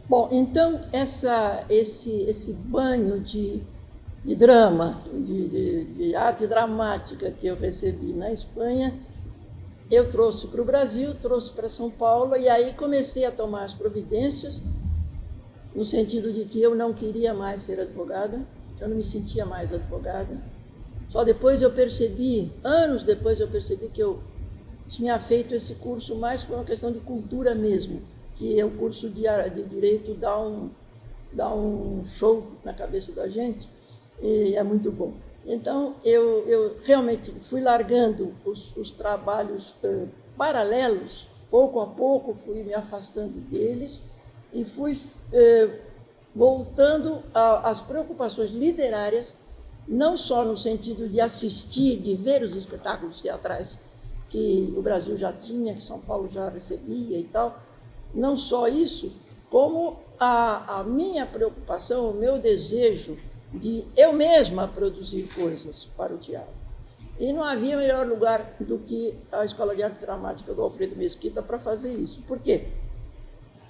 Bom, então esse banho de drama, de arte dramática que eu recebi na Espanha, eu trouxe para o Brasil, trouxe para São Paulo, e aí comecei a tomar as providências, no sentido de que eu não queria mais ser advogada, eu não me sentia mais advogada. Só depois eu percebi, anos depois eu percebi que eu tinha feito esse curso mais por uma questão de cultura mesmo, que é o curso de Direito dá um show na cabeça da gente, e é muito bom. Então, eu realmente fui largando os trabalhos paralelos, pouco a pouco fui me afastando deles e fui voltando às preocupações literárias, não só no sentido de assistir, de ver os espetáculos teatrais que o Brasil já tinha, que São Paulo já recebia e tal, não só isso, como a minha preocupação, o meu desejo de eu mesma produzir coisas para o teatro. E não havia melhor lugar do que a Escola de Arte Dramática do Alfredo Mesquita para fazer isso. Por quê?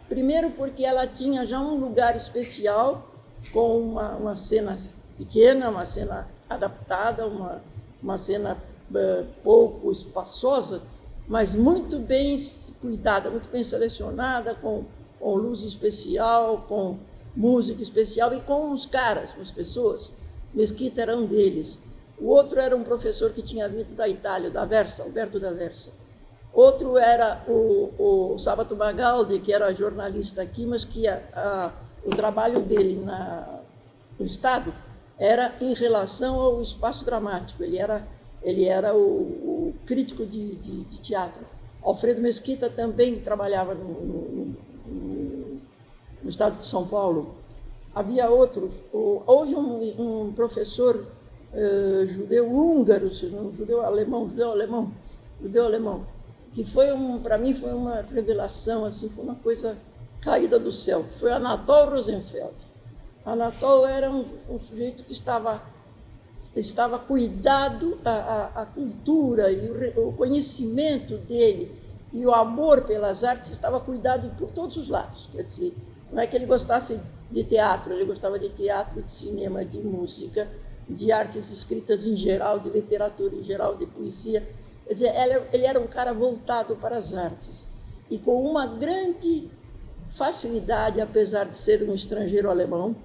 Primeiro porque ela tinha já um lugar especial, com uma cena pequena, uma cena adaptada, uma cena pouco espaçosa, mas muito bem cuidada, muito bem selecionada, com luz especial, com música especial e com uns caras, umas pessoas. Mesquita era um deles. O outro era um professor que tinha vindo da Itália, da Versa, Alberto da Versa. Outro era o Sábato Magaldi, que era jornalista aqui, mas que o trabalho dele no Estado era em relação ao espaço dramático. Ele era o crítico de teatro. Alfredo Mesquita também trabalhava no Estado de São Paulo. Havia outros. Houve um professor judeu-húngaro, judeu-alemão, que para mim foi uma revelação, assim, foi uma coisa caída do céu. Foi Anatol Rosenfeld. Anatol era um sujeito que estava cuidado, a cultura e o conhecimento dele e o amor pelas artes estava cuidado por todos os lados. Quer dizer, não é que ele gostasse de teatro, ele gostava de teatro, de cinema, de música, de artes escritas em geral, de literatura em geral, de poesia. Quer dizer, ele era um cara voltado para as artes e com uma grande facilidade, apesar de ser um estrangeiro alemão,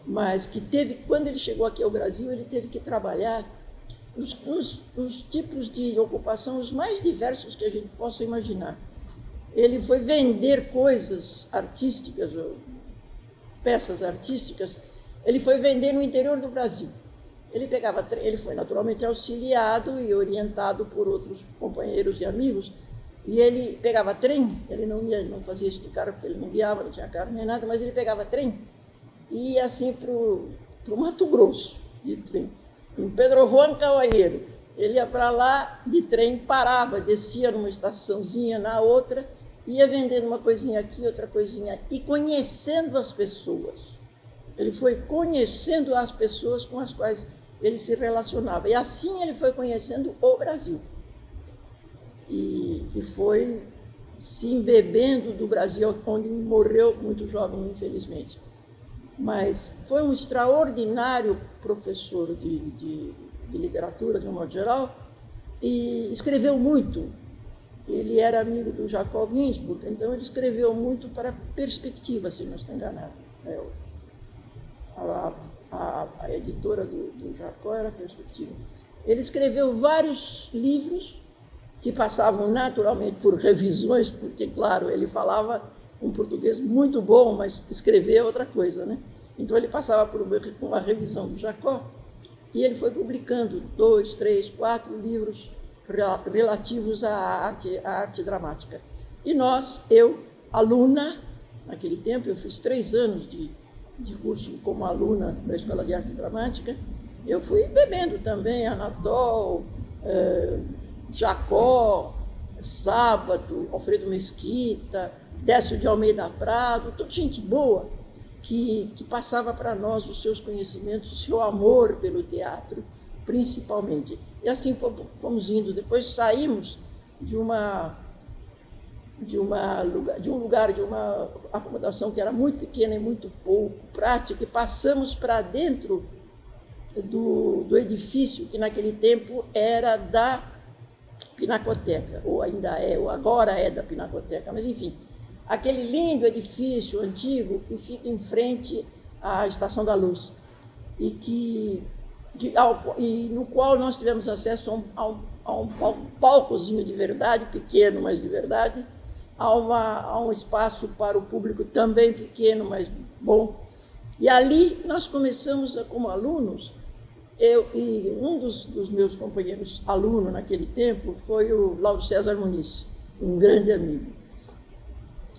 mas que quando ele chegou aqui ao Brasil, ele teve que trabalhar os tipos de ocupação os mais diversos que a gente possa imaginar. Ele foi vender coisas artísticas, peças artísticas, ele foi vender no interior do Brasil. Ele foi naturalmente auxiliado e orientado por outros companheiros e amigos, e ele pegava trem, ele não fazia este carro porque ele não guiava, não tinha carro nem nada, mas ele pegava trem e ia assim para o Mato Grosso, de trem, em Pedro Juan Cavalheiro. Ele ia para lá de trem, parava, descia numa estaçãozinha, na outra, ia vendendo uma coisinha aqui, outra coisinha, e conhecendo as pessoas. Ele foi conhecendo as pessoas com as quais ele se relacionava. E assim ele foi conhecendo o Brasil. E foi se embebendo do Brasil, onde morreu muito jovem, infelizmente. Mas foi um extraordinário professor de literatura, de um modo geral, e escreveu muito. Ele era amigo do Jacob Ginsburg, então ele escreveu muito para Perspectiva, se não estou enganado. A editora do Jacob era Perspectiva. Ele escreveu vários livros que passavam naturalmente por revisões, porque, claro, ele falava um português muito bom, mas escrever é outra coisa, né? Então ele passava por uma revisão do Jacob e ele foi publicando 2, 3, 4 livros relativos à arte dramática. E eu, aluna, naquele tempo, eu fiz 3 anos de curso como aluna da Escola de Arte Dramática, eu fui bebendo também Anatol, Jacó, Sábato, Alfredo Mesquita, Décio de Almeida Prado, toda gente boa que passava para nós os seus conhecimentos, o seu amor pelo teatro, principalmente. E assim fomos indo. Depois saímos de uma de um lugar, de uma acomodação que era muito pequena e muito pouco prática, e passamos para dentro do edifício que naquele tempo era da Pinacoteca, ou ainda é, ou agora é da Pinacoteca, mas enfim, aquele lindo edifício antigo que fica em frente à Estação da Luz e no qual nós tivemos acesso a um palcozinho de verdade, pequeno, mas de verdade, a um espaço para o público também pequeno, mas bom. E ali nós começamos, como alunos, eu e um dos meus companheiros alunos naquele tempo foi o Lauro César Muniz, um grande amigo.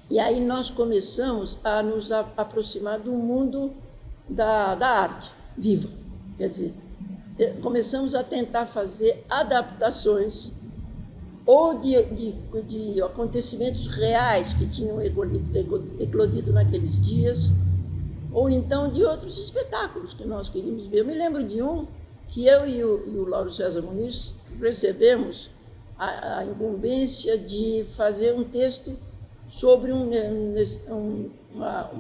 E aí nós começamos a nos aproximar do mundo da arte viva. Quer dizer, começamos a tentar fazer adaptações ou de acontecimentos reais que tinham eclodido naqueles dias, ou então de outros espetáculos que nós queríamos ver. Eu me lembro de um que eu e o Lauro César Muniz recebemos a incumbência de fazer um texto sobre um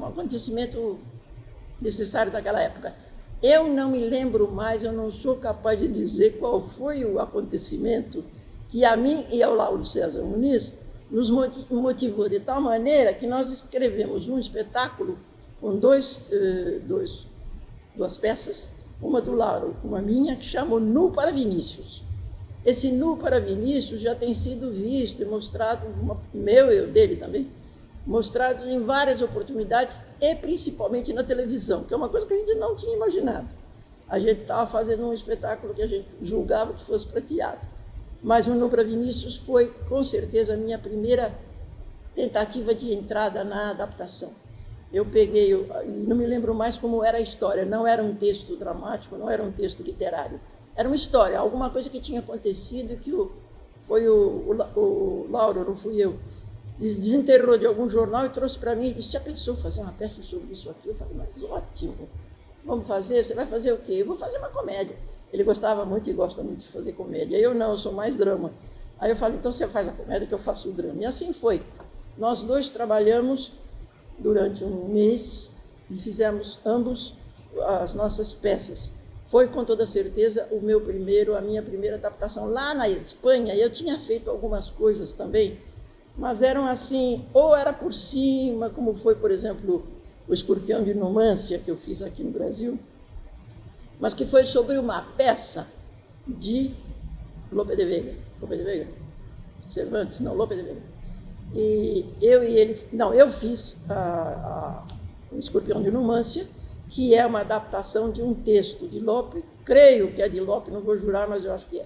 acontecimento necessário daquela época. Eu não me lembro mais, eu não sou capaz de dizer qual foi o acontecimento que a mim e ao Lauro César Muniz nos motivou de tal maneira que nós escrevemos um espetáculo com duas peças, uma do Lauro, uma minha, que chamou Nu para Vinícius. Esse Nu para Vinícius já tem sido visto e mostrado, eu dele também, mostrado em várias oportunidades e principalmente na televisão, que é uma coisa que a gente não tinha imaginado. A gente estava fazendo um espetáculo que a gente julgava que fosse para teatro. Mas o Nu para Vinícius foi, com certeza, a minha primeira tentativa de entrada na adaptação. Eu peguei, não me lembro mais como era a história, não era um texto dramático, não era um texto literário, era uma história, alguma coisa que tinha acontecido que foi o Lauro, não fui eu, desenterrou de algum jornal e trouxe para mim e disse: já pensou fazer uma peça sobre isso aqui? Eu falei: mas ótimo, vamos fazer, você vai fazer o quê? Eu vou fazer uma comédia. Ele gostava muito e gosta muito de fazer comédia, eu não, eu sou mais drama. Aí eu falei: então você faz a comédia que eu faço o drama. E assim foi, nós dois trabalhamos durante um mês e fizemos ambos as nossas peças. Foi, com toda certeza, a minha primeira adaptação. Lá na Espanha, eu tinha feito algumas coisas também, mas eram assim, ou era por cima, como foi, por exemplo, O Escorpião de Numância, que eu fiz aqui no Brasil, mas que foi sobre uma peça de Lope de Vega. Lope de Vega? Cervantes? Não, Lope de Vega. E eu fiz O Escorpião de Numância, que é uma adaptação de um texto de Lope, creio que é de Lope, não vou jurar, mas eu acho que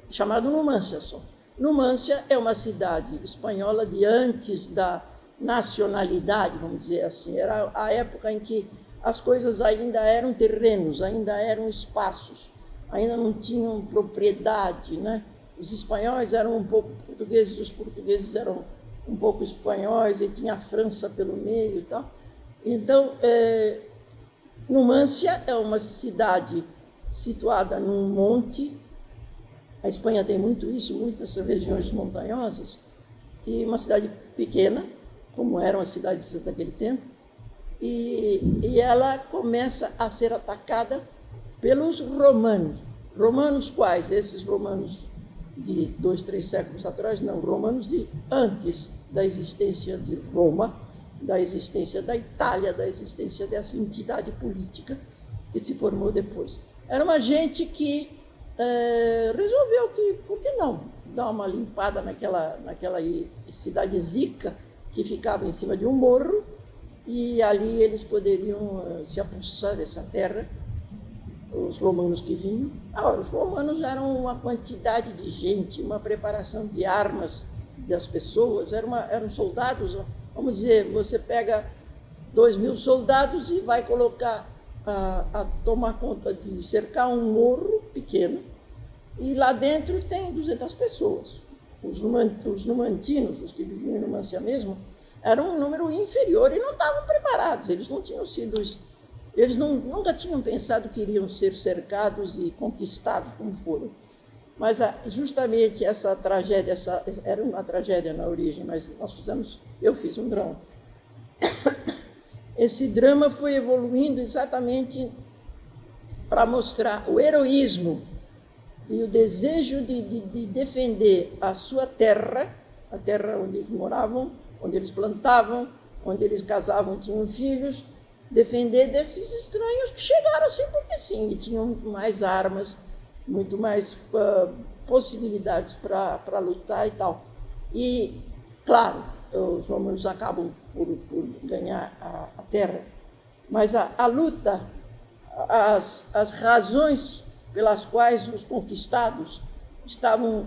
chamado Numância só. Numância é uma cidade espanhola de antes da nacionalidade, vamos dizer assim. Era a época em que as coisas ainda eram terrenos, ainda eram espaços, ainda não tinham propriedade, né? Os espanhóis eram um pouco portugueses, os portugueses eram um pouco espanhóis, e tinha a França pelo meio e tal. Então, Numância é uma cidade situada num monte. A Espanha tem muito isso, muitas regiões montanhosas, e uma cidade pequena, como eram as cidades daquele tempo, e ela começa a ser atacada pelos romanos. Romanos quais? Esses romanos de 2, 3 séculos atrás, não, romanos de antes da existência de Roma, da existência da Itália, da existência dessa entidade política que se formou depois. Era uma gente que resolveu que, por que não, dar uma limpada naquela cidade zica que ficava em cima de um morro, e ali eles poderiam se apossar dessa terra, os romanos que vinham. Os romanos eram uma quantidade de gente, uma preparação de armas das pessoas, eram soldados. Vamos dizer, você pega 2.000 soldados e vai colocar a tomar conta de cercar um morro pequeno, e lá dentro tem 200 pessoas. Os numantinos, os que viviam em Numância mesmo, eram um número inferior e não estavam preparados, eles não tinham sido... Eles nunca tinham pensado que iriam ser cercados e conquistados como foram. Mas justamente essa tragédia, era uma tragédia na origem, mas eu fiz um drama. Esse drama foi evoluindo exatamente para mostrar o heroísmo e o desejo de defender a sua terra, a terra onde eles moravam, onde eles plantavam, onde eles casavam, tinham filhos, defender desses estranhos que chegaram assim porque sim, e tinham muito mais armas, muito mais possibilidades para lutar e tal. E, claro, os romanos acabam por ganhar a terra, mas a luta, as razões pelas quais os conquistados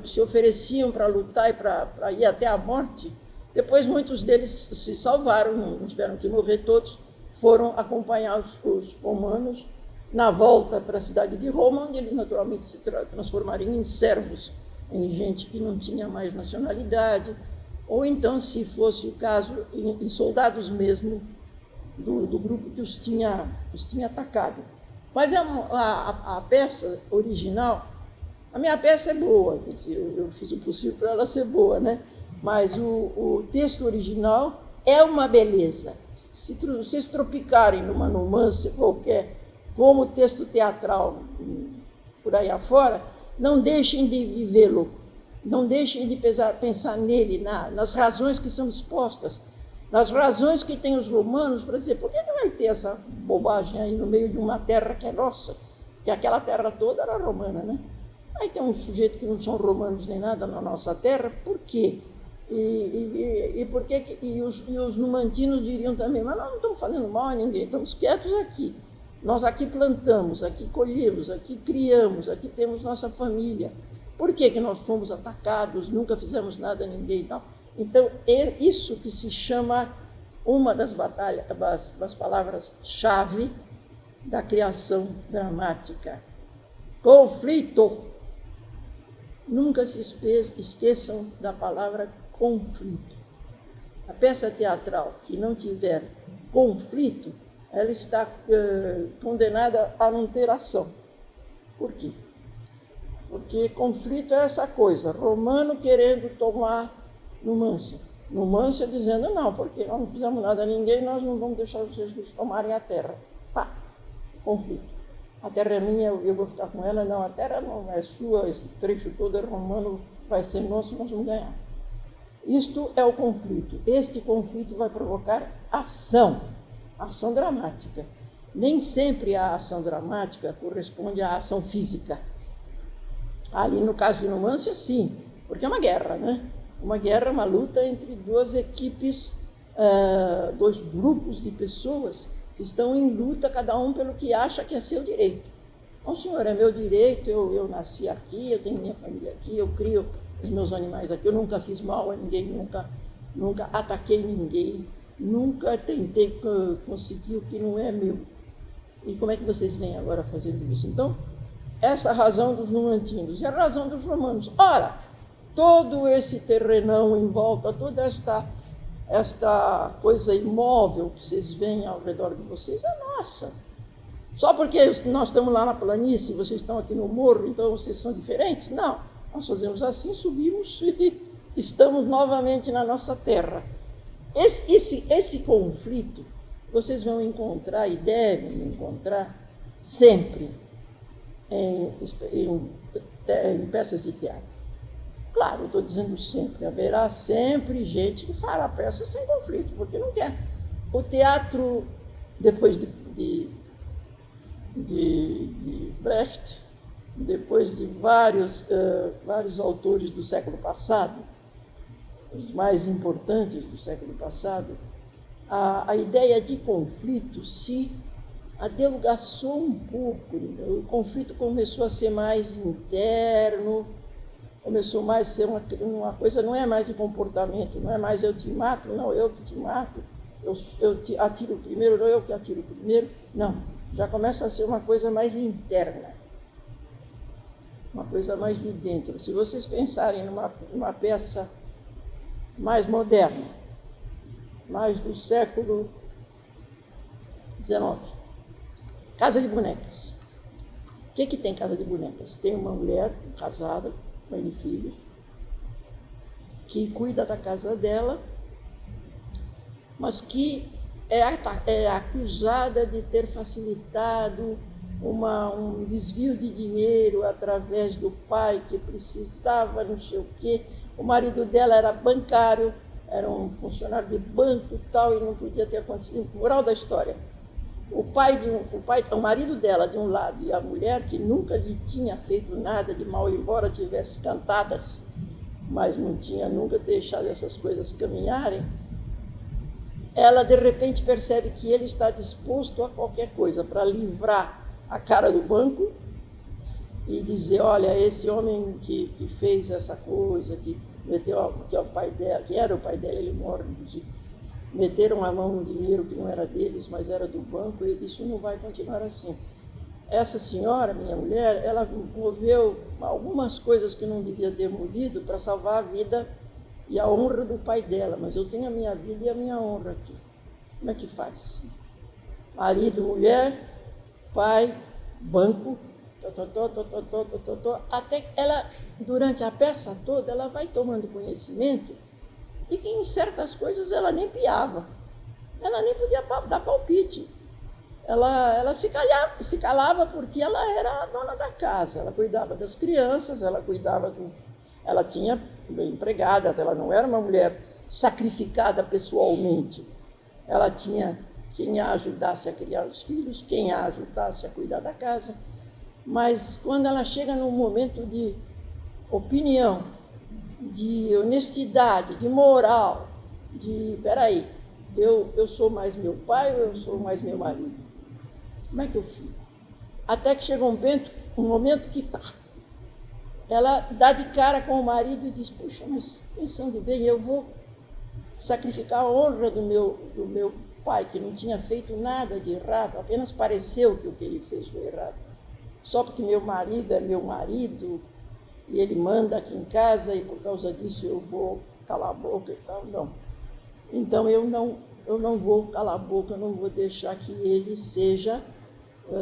se ofereciam para lutar e para ir até a morte, depois muitos deles se salvaram, não tiveram que morrer todos, foram acompanhar os romanos na volta para a cidade de Roma, onde eles naturalmente se transformariam em servos, em gente que não tinha mais nacionalidade, ou então, se fosse o caso, em soldados mesmo do grupo que os tinha atacado. Mas a peça original, a minha peça é boa, quer dizer, eu fiz o possível para ela ser boa, né? Mas o texto original é uma beleza. Se vocês tropicarem numa numância qualquer, como texto teatral por aí afora, não deixem de vivê-lo, não deixem de pensar nele, nas razões que são expostas, nas razões que têm os romanos para dizer, por que não vai ter essa bobagem aí no meio de uma terra que é nossa? Porque aquela terra toda era romana, né? Aí tem um sujeito que não são romanos nem nada na nossa terra, por quê? E os numantinos diriam também, mas nós não estamos fazendo mal a ninguém, estamos quietos aqui. Nós aqui plantamos, aqui colhemos, aqui criamos, aqui temos nossa família. Por que nós fomos atacados, nunca fizemos nada a ninguém e tal? Então, é isso que se chama uma das palavras-chave da criação dramática. Conflito. Nunca se esqueçam da palavra conflito. A peça teatral que não tiver conflito, ela está condenada a não ter ação. Por quê? Porque conflito é essa coisa, romano querendo tomar Numância. Numância dizendo, não, porque nós não fizemos nada a ninguém, nós não vamos deixar os Jesus tomarem a terra. Pá, conflito. A terra é minha, eu vou ficar com ela. Não, a terra não é sua, esse trecho todo é romano, vai ser nosso, nós vamos ganhar. Isto é o conflito. Este conflito vai provocar ação dramática. Nem sempre a ação dramática corresponde à ação física. Ali, no caso de Numância, sim, porque é uma guerra, né? Uma guerra, uma luta entre duas equipes, dois grupos de pessoas que estão em luta, cada um pelo que acha que é seu direito. Não, senhor, é meu direito, eu nasci aqui, eu tenho minha família aqui, eu crio os meus animais aqui, eu nunca fiz mal a ninguém, nunca ataquei ninguém, nunca tentei conseguir o que não é meu. E como é que vocês vêm agora fazendo isso? Então, essa é a razão dos numantinos e a razão dos romanos. Ora, todo esse terrenão em volta, toda esta coisa imóvel que vocês veem ao redor de vocês é nossa. Só porque nós estamos lá na planície, vocês estão aqui no morro, então vocês são diferentes? Não, nós fazemos assim, subimos e estamos novamente na nossa terra. Esse conflito vocês vão encontrar e devem encontrar sempre em peças de teatro. Claro, eu estou dizendo sempre, haverá sempre gente que fará peças sem conflito, porque não quer. O teatro, depois de Brecht, depois de vários autores do século passado, os mais importantes do século passado, a ideia de conflito se adelgaçou um pouco. O conflito começou a ser mais interno, começou mais a ser uma coisa, não é mais de comportamento, não é mais eu te mato, não, eu que te mato, eu te atiro primeiro, não eu que atiro primeiro, não. Já começa a ser uma coisa mais interna, uma coisa mais de dentro. Se vocês pensarem numa peça mais moderna, mais do século XIX, Casa de Bonecas. que tem Casa de Bonecas? Tem uma mulher casada, mãe de filhos, que cuida da casa dela, mas que é acusada de ter facilitado um desvio de dinheiro através do pai que precisava não sei o quê. O marido dela era bancário, era um funcionário de banco e tal, e não podia ter acontecido. Moral da história, o marido dela de um lado e a mulher que nunca lhe tinha feito nada de mal, embora tivesse cantadas, mas não tinha nunca deixado essas coisas caminharem, ela de repente percebe que ele está disposto a qualquer coisa para livrar a cara do banco e dizer, olha, esse homem que fez essa coisa, que meteu, que é o pai dela, que era o pai dela, ele morre, meteram a mão no dinheiro que não era deles, mas era do banco, e isso não vai continuar assim. Essa senhora, minha mulher, ela moveu algumas coisas que não devia ter movido para salvar a vida e a honra do pai dela, mas eu tenho a minha vida e a minha honra aqui. Como é que faz? Marido, mulher, pai, banco, até que ela, durante a peça toda, ela vai tomando conhecimento e que em certas coisas ela nem piava, ela nem podia dar palpite. Ela se calava porque ela era a dona da casa, ela cuidava das crianças, ela tinha empregadas, ela não era uma mulher sacrificada pessoalmente. Ela tinha quem a ajudasse a criar os filhos, quem a ajudasse a cuidar da casa. Mas quando ela chega num momento de opinião, de honestidade, de moral, peraí, eu sou mais meu pai ou eu sou mais meu marido? Como é que eu fico? Até que chega um momento que ela dá de cara com o marido e diz, puxa, mas pensando bem, eu vou sacrificar a honra do meu pai, que não tinha feito nada de errado, apenas pareceu que o que ele fez foi errado. Só porque meu marido é meu marido e ele manda aqui em casa e por causa disso eu vou calar a boca e tal, não. Então eu não vou calar a boca, eu não vou deixar que ele seja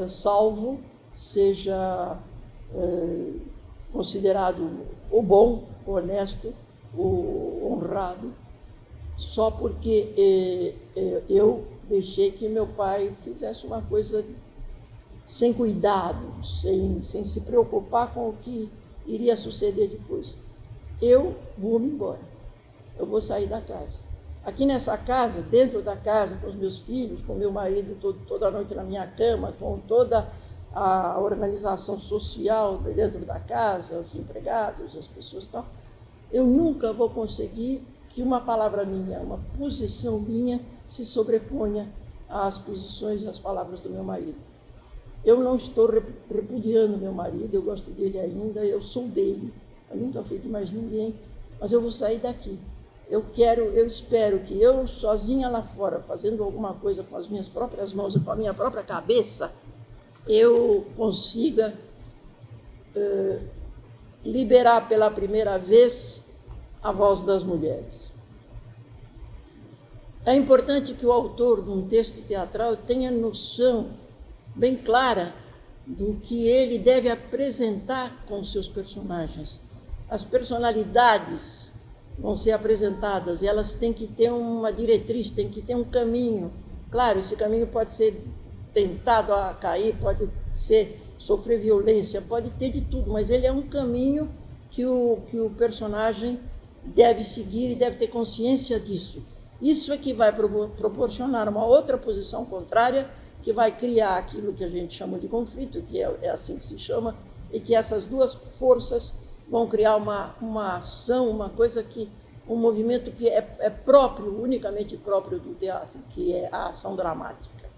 salvo, seja considerado o bom, o honesto, o honrado, só porque eu deixei que meu pai fizesse uma coisa sem cuidado, sem se preocupar com o que iria suceder depois. Eu vou me embora, eu vou sair da casa. Aqui nessa casa, dentro da casa, com os meus filhos, com meu marido toda noite na minha cama, com toda a organização social dentro da casa, os empregados, as pessoas e tal, eu nunca vou conseguir que uma palavra minha, uma posição minha, se sobreponha às posições e às palavras do meu marido. Eu não estou repudiando meu marido, eu gosto dele ainda, eu sou dele, eu nunca fui de mais ninguém, mas eu vou sair daqui. Eu espero que eu, sozinha lá fora, fazendo alguma coisa com as minhas próprias mãos e com a minha própria cabeça, eu consiga liberar pela primeira vez a voz das mulheres. É importante que o autor de um texto teatral tenha noção bem clara do que ele deve apresentar com seus personagens. As personalidades vão ser apresentadas e elas têm que ter uma diretriz, têm que ter um caminho. Claro, esse caminho pode ser tentado a cair, pode ser sofrer violência, pode ter de tudo, mas ele é um caminho que o personagem deve seguir e deve ter consciência disso. Isso é que vai proporcionar uma outra posição contrária, que vai criar aquilo que a gente chama de conflito, que é assim que se chama, e que essas duas forças vão criar uma ação, uma coisa um movimento que é próprio, unicamente próprio do teatro, que é a ação dramática.